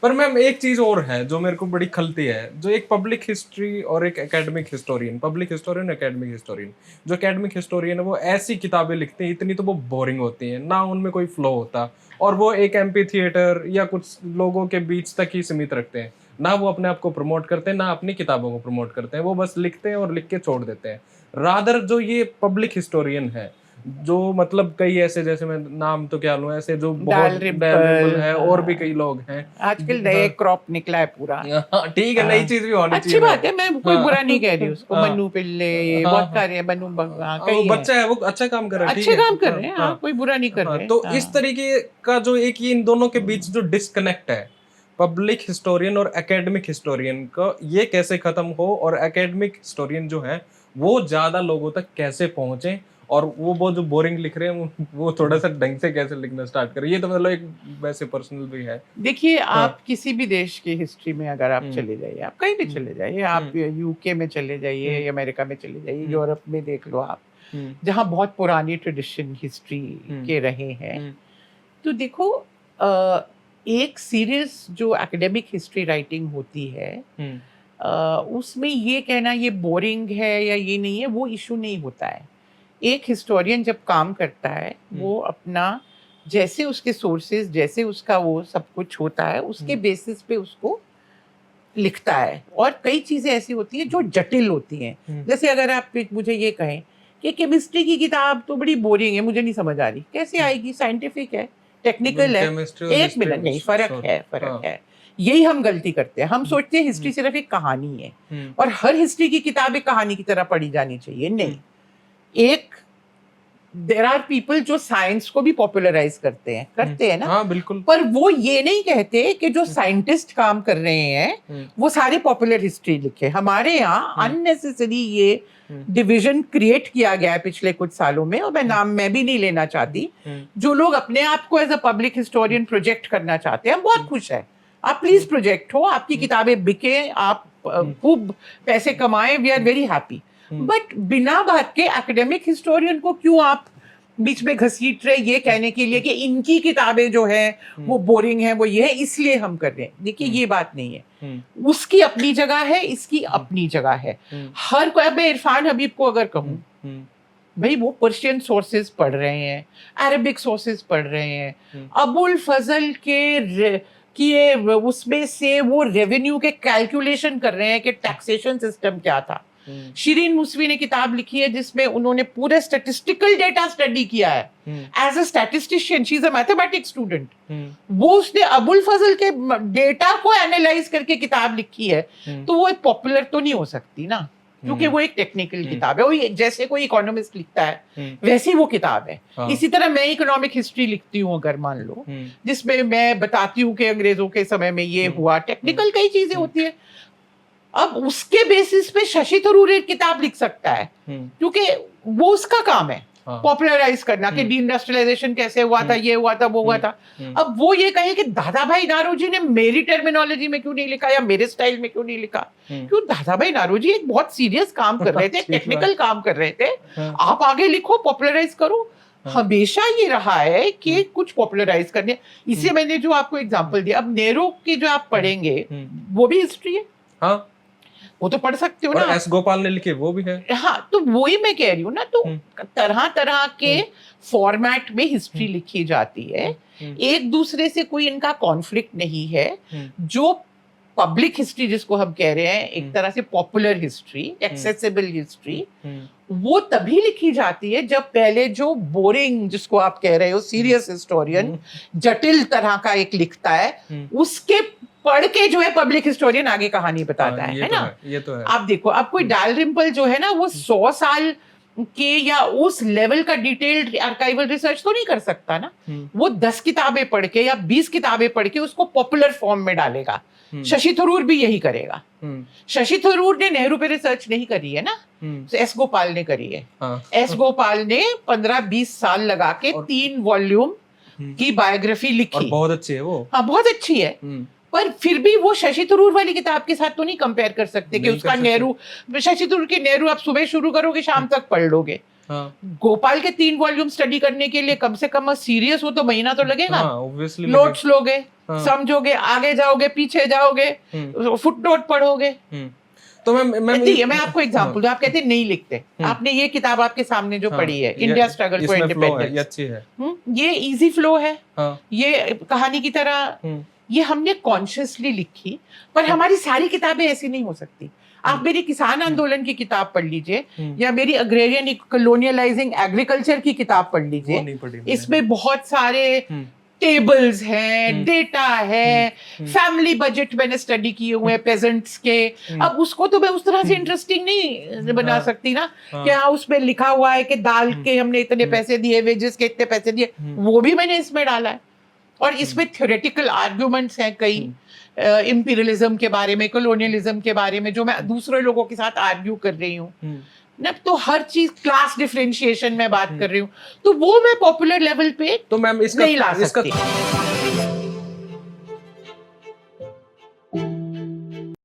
पर मैम एक चीज और है जो मेरे को बड़ी खलती है, जो एक पब्लिक हिस्ट्री और एक academic historian, public historian academic historian, जो एकेडमिक हिस्टोरियन है वो ऐसी किताबें लिखते हैं इतनी तो वो बोरिंग होती हैं, ना उनमें कोई फ्लो होता, और वो एक एम्पी थिएटर या कुछ लोगों के बीच तक ही सीमित रखते हैं, ना वो अपने आप को प्रमोट करते हैं ना अपनी किताबों को प्रमोट करते हैं, वो बस लिखते हैं और लिख के छोड़ देते हैं। रादर जो ये पब्लिक हिस्टोरियन है, जो मतलब कई ऐसे, जैसे मैं नाम तो क्या लूं, ऐसे जो बहुत डालरिपल है और भी कई लोग हैं। आजकल नए क्रॉप निकला है पूरा। हाँ, ठीक है, नई चीज भी होनी अच्छी चाहिए। बात है, मैं कोई बुरा नहीं कह रही उसको। हाँ, मन्नू पिल्ले हाँ, बहुत हाँ, सारे हैं, मन्नू हाँ, वो कई बच्चा है, वो अच्छा काम कर रहा है, ठीक अच्छे है, काम कर हाँ, रहे हैं। हाँ, हाँ, कोई बुरा नहीं कर हाँ, रहे। तो हाँ। इस तरीके का जो एक ये इन दोनों के बीच जो डिस्कनेक्ट है, पब्लिक हिस्टोरियन और एकेडमिक हिस्टोरियन का, ये कैसे खत्म हो, और एकेडमिक हिस्टोरियन जो है वो ज्यादा लोगों तक कैसे पहुंचे, और वो जो बोरिंग लिख रहे हैं वो थोड़ा सा ढंग से कैसे लिखना स्टार्ट करें, ये तो मतलब एक वैसे पर्सनल भी है। देखिए, हाँ, आप किसी भी देश की हिस्ट्री में अगर आप चले जाइए, आप कहीं भी चले जाइए, आप यूके में चले जाइए, अमेरिका में चले जाइए, यूरोप में देख लो आप, जहाँ बहुत पुरानी ट्रेडिशन हिस्ट्री के रहे हैं, तो देखो एक सीरियस जो एकेडमिक हिस्ट्री राइटिंग होती है, उसमें ये कहना ये बोरिंग है या ये नहीं है, वो इशू नहीं होता है। एक हिस्टोरियन जब काम करता है, वो अपना जैसे उसके सोर्सेज, जैसे उसका वो सब कुछ होता है, उसके बेसिस पे उसको लिखता है। और कई चीज़ें ऐसी होती हैं जो जटिल होती हैं। जैसे अगर आप मुझे ये कहें कि केमिस्ट्री की किताब तो बड़ी बोरिंग है, मुझे नहीं समझ आ रही, कैसे आएगी? साइंटिफिक है, टेक्निकल है। एक मिनट, नहीं, फर्क है। यही हम गलती करते हैं। हम सोचते हैं हिस्ट्री सिर्फ एक कहानी है और हर हिस्ट्री की किताब एक कहानी की तरह पढ़ी जानी चाहिए। नहीं, एक देयर आर पीपल जो साइंस को भी पॉपुलराइज करते हैं ना। हाँ, बिल्कुल। पर वो ये नहीं कहते कि जो साइंटिस्ट काम कर रहे हैं वो सारे पॉपुलर हिस्ट्री लिखे। हमारे यहाँ अननेसेसरी ये डिवीजन क्रिएट किया गया है पिछले कुछ सालों में, और मैं भी नहीं लेना चाहती। जो लोग अपने आप को as a public historian project करना चाहते हैं, हम बहुत खुश हैं, आप प्लीज प्रोजेक्ट हो, आपकी किताबें बिके, आप खूब पैसे कमाएं, we are very happy. But बिना बात के एकेडमिक हिस्टोरियन को क्यों आप बीच में घसीट रहे ये कहने के लिए कि इनकी किताबें जो है वो बोरिंग है, वो ये है, इसलिए हम कर रहे हैं? देखिए, ये बात नहीं है। उसकी अपनी जगह है, इसकी अपनी जगह है। हर कोई, मैं इरफान हबीब को अगर कहूँ, भाई वो पर्शियन सोर्सेज पढ़ रहे हैं, अरबिक सोर्सेज पढ़ रहे हैं, अबुल फजल के उसमें से वो रेवेन्यू के कैलकुलेशन कर रहे हैं कि टैक्सेशन सिस्टम क्या था। शिरीन मुसवी ने किताब लिखी है जिसमें उन्होंने पूरे स्टैटिस्टिकल डेटा स्टडी किया है as a statistician, she is a mathematics student. वो उसने अबुल फजल के डेटा को एनालाइज करके किताब लिखी है, तो वो पॉपुलर तो नहीं हो सकती ना, क्योंकि वो एक टेक्निकल किताब है। वो जैसे कोई इकोनॉमिस्ट लिखता है वैसी वो किताब है। इसी तरह मैं इकोनॉमिक हिस्ट्री लिखती हूँ अगर मान लो, जिसमें मैं बताती हूँ कि अंग्रेजों के समय में ये हुआ, टेक्निकल कई चीजें होती है। अब उसके बेसिस पे शशि थरूर एक किताब लिख सकता है, क्योंकि वो उसका काम है पॉपुलराइज करना कि डी-इंडस्ट्रियलाइजेशन कैसे हुआ था, ये हुआ था, वो हुआ था। अब वो ये कहे कि दादा भाई नारोजी ने मेरी टर्मिनोलॉजी में क्यों नहीं लिखा या मेरे स्टाइल में क्यों नहीं लिखा? क्यों? दादा भाई नारोजी एक बहुत सीरियस काम कर रहे थे, टेक्निकल काम कर रहे थे। आप आगे लिखो, पॉपुलराइज करो। हमेशा ये रहा है कि कुछ पॉपुलराइज करने। इससे मैंने जो आपको एग्जांपल दिया, अब नेहरू की जो आप पढ़ेंगे वो भी हिस्ट्री है। हाँ, वो तो पढ़ सकते हो ना। एस गोपाल ने लिखे, वो भी है। हाँ, तो वही मैं कह रही हूँ ना, तो तरह तरह के फॉर्मेट में हिस्ट्री लिखी जाती है, एक दूसरे से कोई इनका कॉन्फ्लिक्ट नहीं है। जो पब्लिक हिस्ट्री जिसको हम कह रहे हैं, एक तरह से पॉपुलर हिस्ट्री, एक्सेसिबल हिस्ट्री, वो तभी लिखी जाती है जब पहले जो बोरिंग, जिसको आप कह रहे हो सीरियस हिस्टोरियन, जटिल तरह का एक लिखता है, उसके पढ़ के जो है पब्लिक हिस्टोरियन आगे कहानी बताता है ना। ये तो है। आप देखो, अब कोई डालरिम्पल जो है ना, वो 100 साल के या उस लेवल का डिटेल्ड आर्काइवल रिसर्च तो नहीं कर सकता ना। वो 10 किताबें पढ़ के या 20 किताबें पढ़ के उसको पॉपुलर फॉर्म में डालेगा। शशि थरूर भी यही करेगा। शशि थरूर ने नेहरू पे रिसर्च नहीं करी है ना, एस गोपाल ने करी है। एस गोपाल ने 15-20 साल लगा के 3 वॉल्यूम की बायोग्राफी लिखी, और बहुत अच्छी है वो। हाँ, बहुत अच्छी है। पर फिर भी वो शशि थरूर वाली किताब के साथ तो नहीं कंपेयर कर सकते कि उसका नेहरू, शशि थरूर की नेहरू आप सुबह शुरू करोगे शाम तक पढ़ लोगे। हाँ गोपाल के 3 वॉल्यूम स्टडी करने के लिए कम से कम सीरियस हो तो महीना तो लगेगा। हाँ ऑब्वियसली नोट्स लोगे, हाँ। समझोगे, आगे जाओगे, पीछे जाओगे, फुटनोट पढ़ोगे। तो मैं आपको एग्जांपल दूं, आप कहते हैं नहीं लिखते, आपने ये किताब आपके सामने जो पढ़ी है, इंडिया स्ट्रगल फॉर इंडिपेंडेंस, ये अच्छी है, ये इजी फ्लो है, हाँ। ये कहानी की तरह, ये हमने कॉन्शियसली लिखी, पर हमारी सारी किताबें ऐसी नहीं हो सकती। आप मेरी किसान आंदोलन की किताब पढ़ लीजिए या मेरी अग्रेरियन कॉलोनियलाइजिंग एग्रीकल्चर की किताब पढ़ लीजिए, इसमें बहुत सारे टेबल्स हैं, डेटा है, फैमिली बजट मैंने स्टडी किए हुए हैं पेजेंट्स के। अब उसको तो मैं उस तरह से इंटरेस्टिंग नहीं बना सकती ना कि हाँ उसमें लिखा हुआ है कि दाल के हमने इतने पैसे दिए, वेजेस के इतने पैसे दिए, वो भी मैंने इसमें डाला है। और इसमें थ्योरेटिकल आर्ग्यूमेंट्स हैं कई इंपीरियलिज्म के बारे में, कॉलोनियलिज्म के बारे में, जो मैं दूसरे लोगों के साथ आर्ग्यू कर रही हूँ ना। तो हर चीज, क्लास डिफरेंशिएशन में बात कर रही हूँ, तो वो मैं पॉपुलर लेवल पे तो मैम नहीं ला सकती।